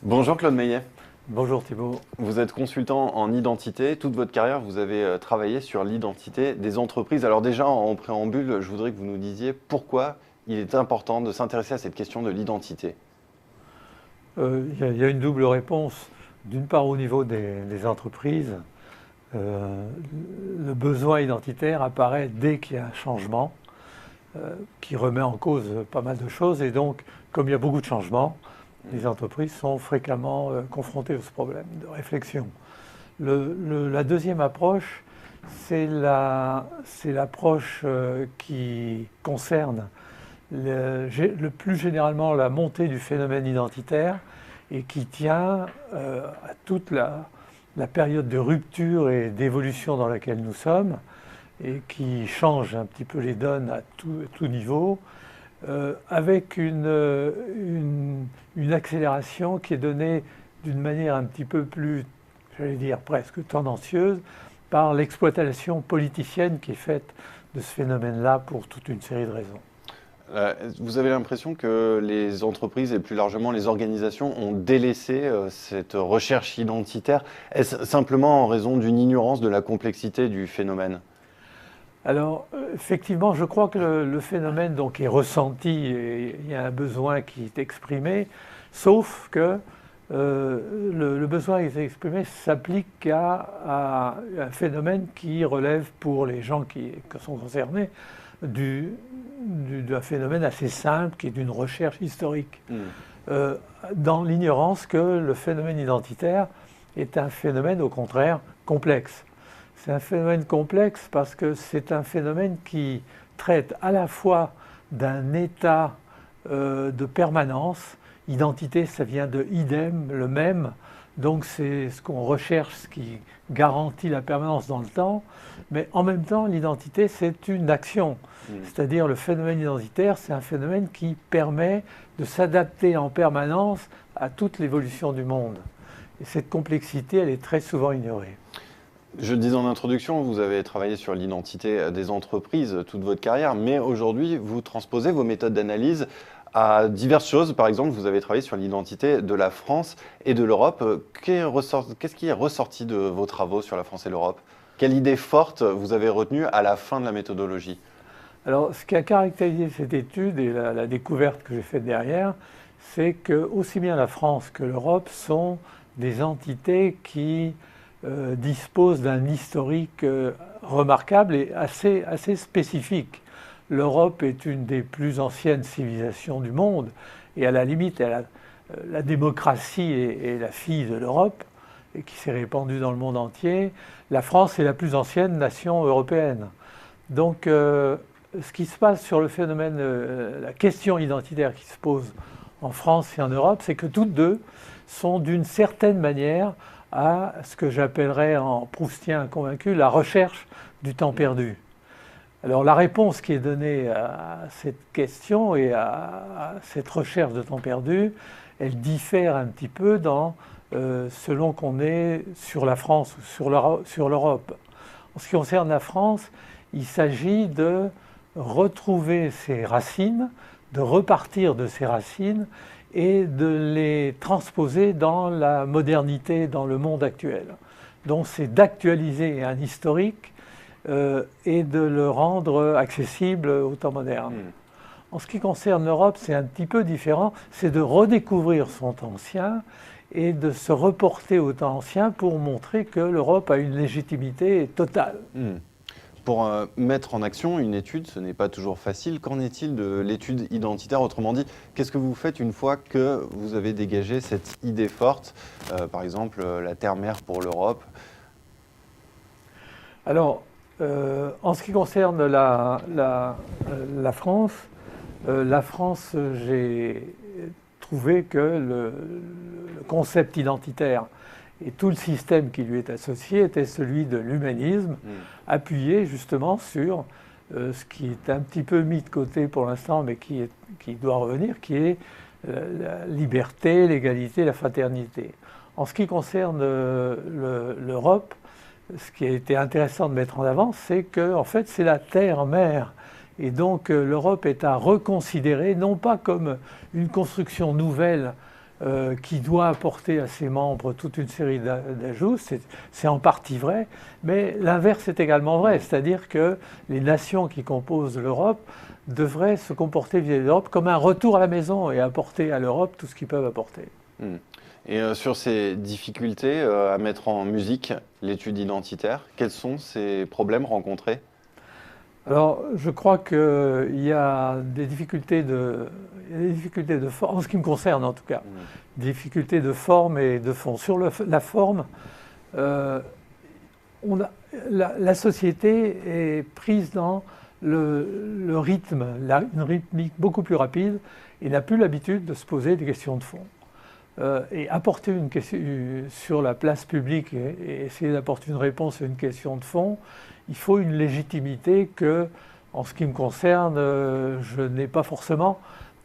Bonjour Claude Meillet, Bonjour Thibault. vous êtes consultant en identité. Toute votre carrière, vous avez travaillé sur l'identité des entreprises. Alors déjà, en préambule, je voudrais que vous nous disiez pourquoi il est important de s'intéresser à cette question de l'identité. Il y a une double réponse. D'une part, au niveau des entreprises, euh, le besoin identitaire apparaît dès qu'il y a un changement qui remet en cause pas mal de choses. Et donc, comme il y a beaucoup de changements, les entreprises sont fréquemment confrontées à ce problème de réflexion. La deuxième approche, c'est l'approche qui concerne plus généralement la montée du phénomène identitaire et qui tient à toute la période de rupture et d'évolution dans laquelle nous sommes et qui change un petit peu les donnes à tout niveau, avec une accélération qui est donnée d'une manière un petit peu plus, j'allais dire presque tendancieuse, par l'exploitation politicienne qui est faite de ce phénomène-là pour toute une série de raisons. Vous avez l'impression que les entreprises et plus largement les organisations ont délaissé cette recherche identitaire. Est-ce simplement en raison d'une ignorance de la complexité du phénomène? Alors, effectivement, je crois que le phénomène donc, est ressenti et il y a un besoin qui est exprimé, sauf que le besoin qui est exprimé s'applique à un phénomène qui relève pour les gens qui sont concernés d'un phénomène assez simple qui est d'une recherche historique. Dans l'ignorance que le phénomène identitaire est un phénomène au contraire complexe. C'est un phénomène complexe parce que c'est un phénomène qui traite à la fois d'un état de permanence. Identité, ça vient de idem, le même. Donc c'est ce qu'on recherche, ce qui garantit la permanence dans le temps. Mais en même temps, l'identité, c'est une action. C'est-à-dire le phénomène identitaire, c'est un phénomène qui permet de s'adapter en permanence à toute l'évolution du monde. Et cette complexité, elle est très souvent ignorée. Je le disais en introduction, vous avez travaillé sur l'identité des entreprises toute votre carrière, mais aujourd'hui, vous transposez vos méthodes d'analyse à diverses choses. Par exemple, vous avez travaillé sur l'identité de la France et de l'Europe. Qu'est-ce qui est ressorti de vos travaux sur la France et l'Europe? Quelle idée forte vous avez retenue à la fin de la méthodologie? Alors, ce qui a caractérisé cette étude et la découverte que j'ai faite derrière, c'est que aussi bien la France que l'Europe sont des entités qui disposent d'un historique remarquable et assez spécifique. L'Europe est une des plus anciennes civilisations du monde et à la limite, la démocratie est la fille de l'Europe et qui s'est répandue dans le monde entier. La France est la plus ancienne nation européenne. Donc, ce qui se passe sur le phénomène, la question identitaire qui se pose en France et en Europe, c'est que toutes deux sont d'une certaine manière à ce que j'appellerais en proustien convaincu la recherche du temps perdu. Alors la réponse qui est donnée à cette question et à cette recherche de temps perdu, elle diffère un petit peu selon qu'on est sur la France ou sur l'Europe. En ce qui concerne la France, il s'agit de retrouver ses racines, de repartir de ses racines et de les transposer dans la modernité, dans le monde actuel. Donc c'est d'actualiser un historique et de le rendre accessible au temps moderne. En ce qui concerne l'Europe, c'est un petit peu différent, c'est de redécouvrir son temps ancien et de se reporter au temps ancien pour montrer que l'Europe a une légitimité totale. Pour mettre en action une étude, ce n'est pas toujours facile. Qu'en est-il de l'étude identitaire? Autrement dit, qu'est-ce que vous faites une fois que vous avez dégagé cette idée forte, par exemple la terre-mère pour l'Europe? Alors, en ce qui concerne la France, j'ai trouvé que le concept identitaire et tout le système qui lui est associé était celui de l'humanisme, appuyé justement sur ce qui est un petit peu mis de côté pour l'instant, mais qui doit revenir, qui est la liberté, l'égalité, la fraternité. En ce qui concerne l'Europe, ce qui a été intéressant de mettre en avant, c'est que en fait, c'est la terre-mère. Et donc l'Europe est à reconsidérer, non pas comme une construction nouvelle qui doit apporter à ses membres toute une série d'ajouts, c'est en partie vrai, mais l'inverse est également vrai, c'est-à-dire que les nations qui composent l'Europe devraient se comporter vis-à-vis de l'Europe comme un retour à la maison et apporter à l'Europe tout ce qu'ils peuvent apporter. Et sur ces difficultés à mettre en musique l'étude identitaire, quels sont ces problèmes rencontrés? Alors, je crois qu'il y a des difficultés de forme, en ce qui me concerne en tout cas, des difficultés de forme et de fond. Sur la forme, la société est prise dans le rythme, une rythmique beaucoup plus rapide et n'a plus l'habitude de se poser des questions de fond. Et apporter une question sur la place publique et essayer d'apporter une réponse à une question de fond, il faut une légitimité que, en ce qui me concerne, je n'ai pas forcément.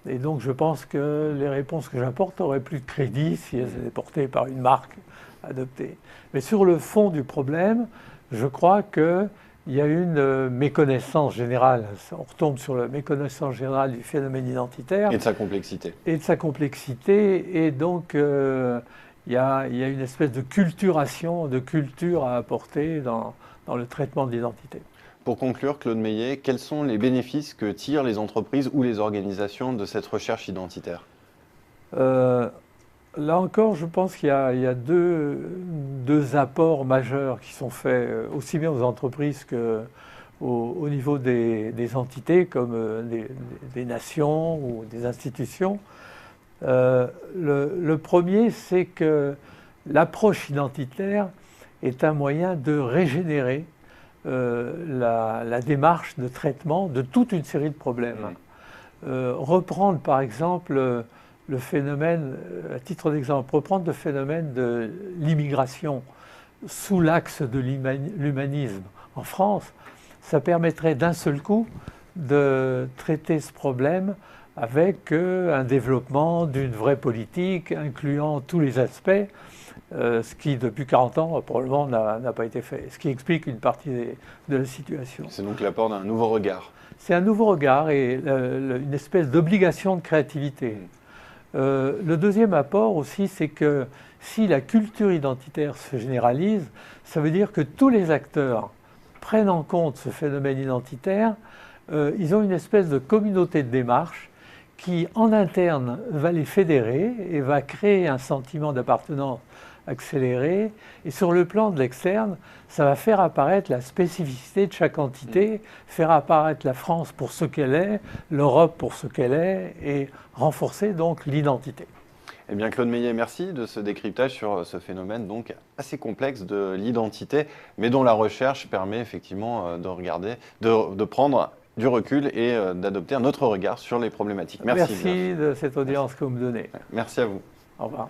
Et donc je pense que les réponses que j'apporte auraient plus de crédit si elles étaient portées par une marque adoptée. Mais sur le fond du problème, je crois qu'il y a une méconnaissance générale. On retombe sur la méconnaissance générale du phénomène identitaire. Et de sa complexité. Et de sa complexité. Et donc il y a une espèce de culturation, de culture à apporter dans le traitement de l'identité. Pour conclure, Claude Meillet, quels sont les bénéfices que tirent les entreprises ou les organisations de cette recherche identitaire? Là encore, je pense qu'il y a deux apports majeurs qui sont faits aussi bien aux entreprises qu'au niveau des entités comme des nations ou des institutions. Le premier, c'est que l'approche identitaire est un moyen de régénérer la démarche de traitement de toute une série de problèmes. Reprendre par exemple le phénomène, à titre d'exemple, reprendre le phénomène de l'immigration sous l'axe de l'humanisme en France, ça permettrait d'un seul coup de traiter ce problème avec un développement d'une vraie politique incluant tous les aspects, ce qui depuis 40 ans probablement n'a pas été fait, ce qui explique une partie de la situation. C'est donc l'apport d'un nouveau regard. C'est un nouveau regard et une espèce d'obligation de créativité. Le deuxième apport aussi, c'est que si la culture identitaire se généralise, ça veut dire que tous les acteurs prennent en compte ce phénomène identitaire, ils ont une espèce de communauté de démarche qui, en interne, va les fédérer et va créer un sentiment d'appartenance accéléré. Et sur le plan de l'externe, ça va faire apparaître la spécificité de chaque entité, faire apparaître la France pour ce qu'elle est, l'Europe pour ce qu'elle est, et renforcer donc l'identité. Eh bien, Claude Meillet, merci de ce décryptage sur ce phénomène donc assez complexe de l'identité, mais dont la recherche permet effectivement de regarder, de prendre du recul et d'adopter un autre regard sur les problématiques. Merci de cette audience que vous me donnez. Merci à vous. Au revoir.